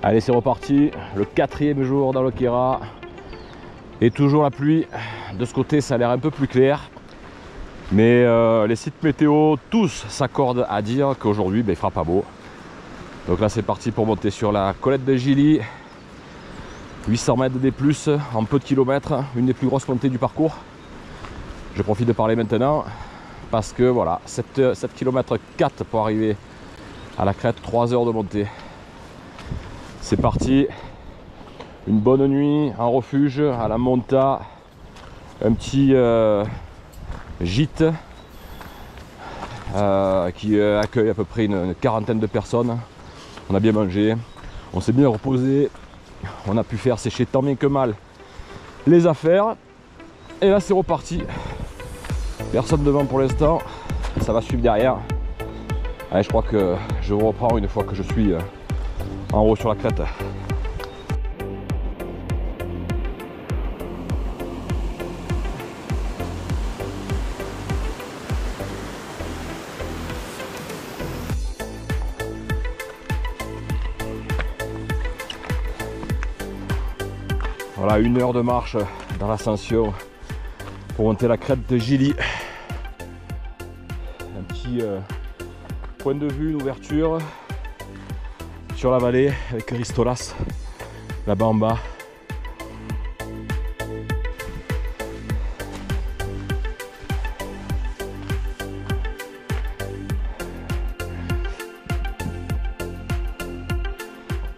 Allez, c'est reparti, le 4e jour dans le Kéra. Et toujours la pluie. De ce côté, ça a l'air un peu plus clair. Mais les sites météo, tous s'accordent à dire qu'aujourd'hui, il fera pas beau. Donc là, c'est parti pour monter sur la colette de Gilly. 800 mètres des plus en peu de kilomètres, une des plus grosses montées du parcours. Je profite de parler maintenant parce que voilà, 7 km 4 pour arriver à la crête, 3 heures de montée. C'est parti, une bonne nuit en refuge à la Monta, un petit gîte qui accueille à peu près une quarantaine de personnes. On a bien mangé, on s'est bien reposé, on a pu faire sécher tant bien que mal les affaires. Et là c'est reparti, personne devant pour l'instant, ça va suivre derrière. Allez, je crois que je vous reprends une fois que je suis en haut sur la crête. Voilà, 1 heure de marche dans l'ascension pour monter la crête de Gilly. Un petit point de vue, une ouverture sur la vallée avec Ristolas là-bas en bas.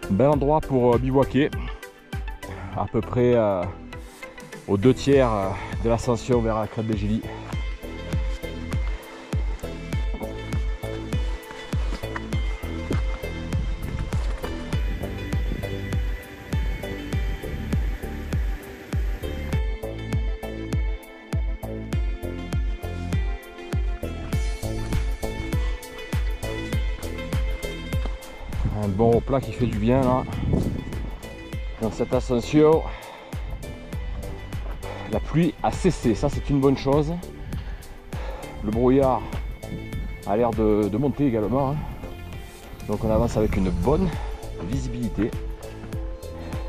Bel endroit pour bivouaquer, à peu près aux 2/3 de l'ascension vers la crête de Gilly. Un bon replat qui fait du bien là dans cette ascension. La pluie a cessé, ça c'est une bonne chose. Le brouillard a l'air de monter également, hein. Donc on avance avec une bonne visibilité.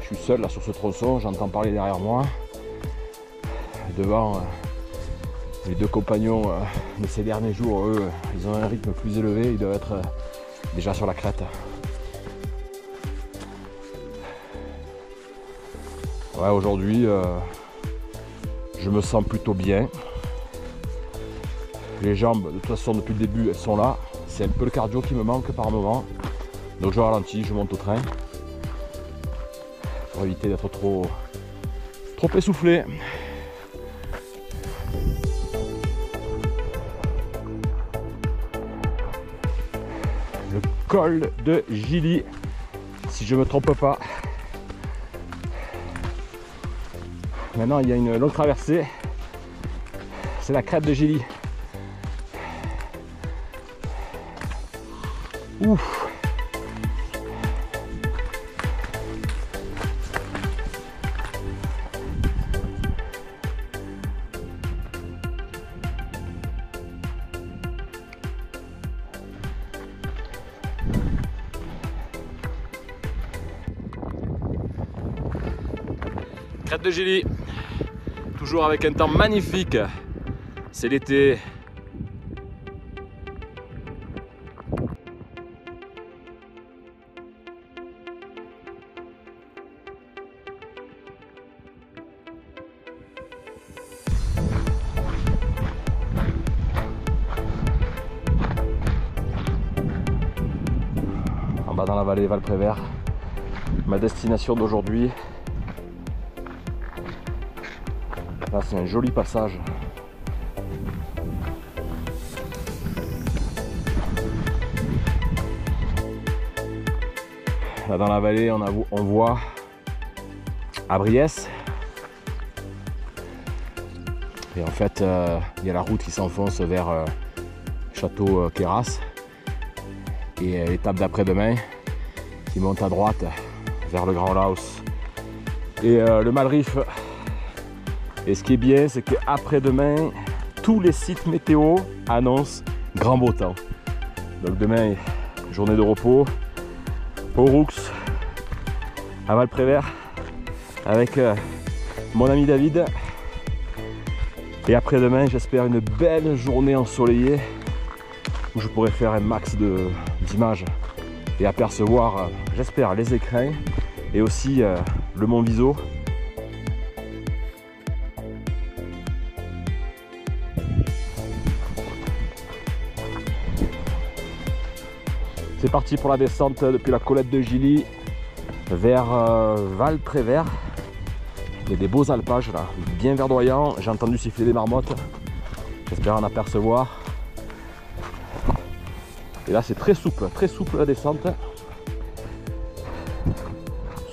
Je suis seul là sur ce tronçon, j'entends parler derrière moi. Devant les 2 compagnons de ces derniers jours, eux, ils ont un rythme plus élevé, ils doivent être déjà sur la crête. Ouais, aujourd'hui, je me sens plutôt bien. Les jambes, de toute façon, depuis le début, elles sont là. C'est un peu le cardio qui me manque par moment. Donc je ralentis, je monte au train. Pour éviter d'être trop essoufflé. Le col de Gilly, si je ne me trompe pas. Maintenant, il y a une longue traversée. C'est la crête de Gilly. Ouf. Crête de Gilly. Toujours avec un temps magnifique, c'est l'été. En bas dans la vallée Val-Prévert, ma destination d'aujourd'hui. Là, c'est un joli passage. Là dans la vallée, on voit Abriès. Et en fait, il y a la route qui s'enfonce vers Château Queyras. Et l'étape d'après-demain qui monte à droite vers le Grand Laos. Et le Malriff. Et ce qui est bien, c'est qu'après-demain, tous les sites météo annoncent grand beau temps. Donc demain, journée de repos, Auroux, à Val-Prévert avec mon ami David. Et après-demain, j'espère une belle journée ensoleillée où je pourrai faire un max d'images et apercevoir, j'espère, les écrins et aussi le mont Viso. C'est parti pour la descente depuis la Colette de Gilly vers Val-Prévert. Il y a des beaux alpages là, bien verdoyants. J'ai entendu siffler des marmottes. J'espère en apercevoir. Et là c'est très souple la descente.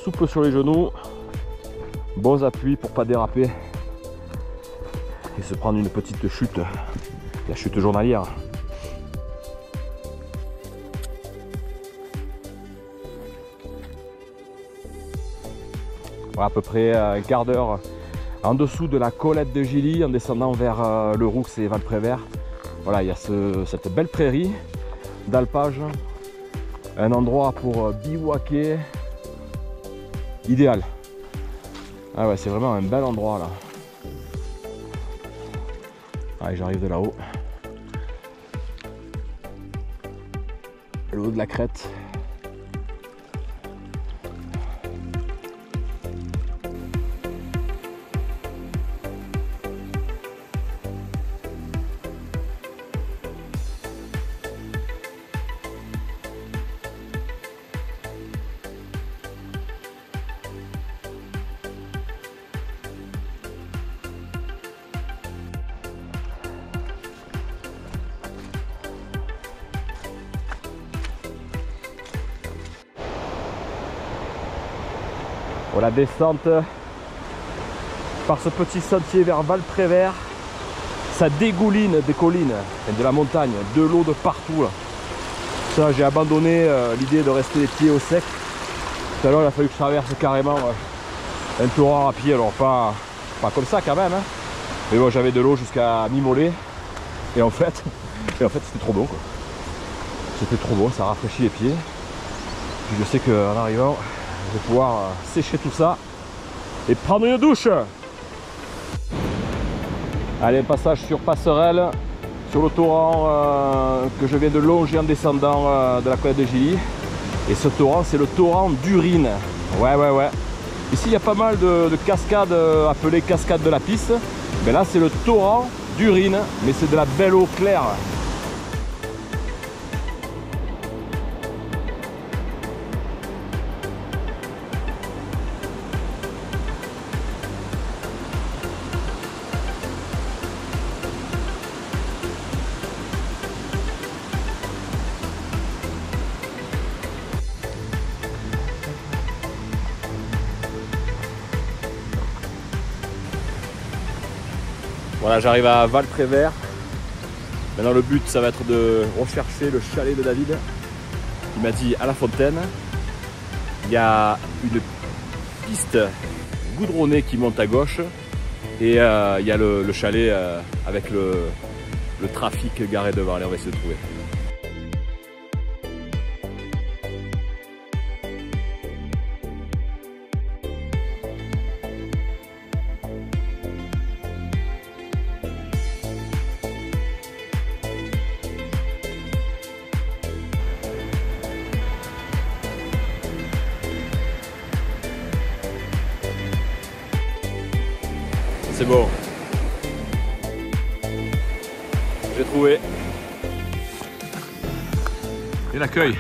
Souple sur les genoux. Bons appuis pour pas déraper. Et se prendre une petite chute. La chute journalière. Voilà, à peu près un quart d'heure en dessous de la Colette de Gilly en descendant vers le Roux et Val-Prévert. Voilà, il y a cette belle prairie d'alpage, un endroit pour bivouaquer idéal. Ah ouais, c'est vraiment un bel endroit là. Allez, j'arrive de là-haut. Le haut de la crête. La descente par ce petit sentier vers Val-Prévert, ça dégouline des collines et de la montagne, de l'eau de partout là. Ça, j'ai abandonné l'idée de rester les pieds au sec. Tout à l'heure il a fallu que je traverse carrément un torrent à pied, alors pas comme ça quand même, hein. Mais bon, j'avais de l'eau jusqu'à mi-mollet et en fait c'était trop bon quoi. C'était trop bon, ça rafraîchit les pieds. Puis je sais qu'en arrivant je vais pouvoir sécher tout ça et prendre une douche. Allez, un passage sur passerelle sur le torrent que je viens de longer en descendant de la Colette de Gilly. Et ce torrent, c'est le torrent d'Urine. Ouais. Ici il y a pas mal de cascades appelées cascades de la Pisse, mais là c'est le torrent d'Urine, mais c'est de la belle eau claire. Voilà, j'arrive à Val-Prévert. Maintenant le but ça va être de rechercher le chalet de David. Il m'a dit à la fontaine. Il y a une piste goudronnée qui monte à gauche. Et il y a le chalet avec le trafic garé devant. Allez, on va essayer de trouver. C'est bon. J'ai trouvé. Et l'accueil.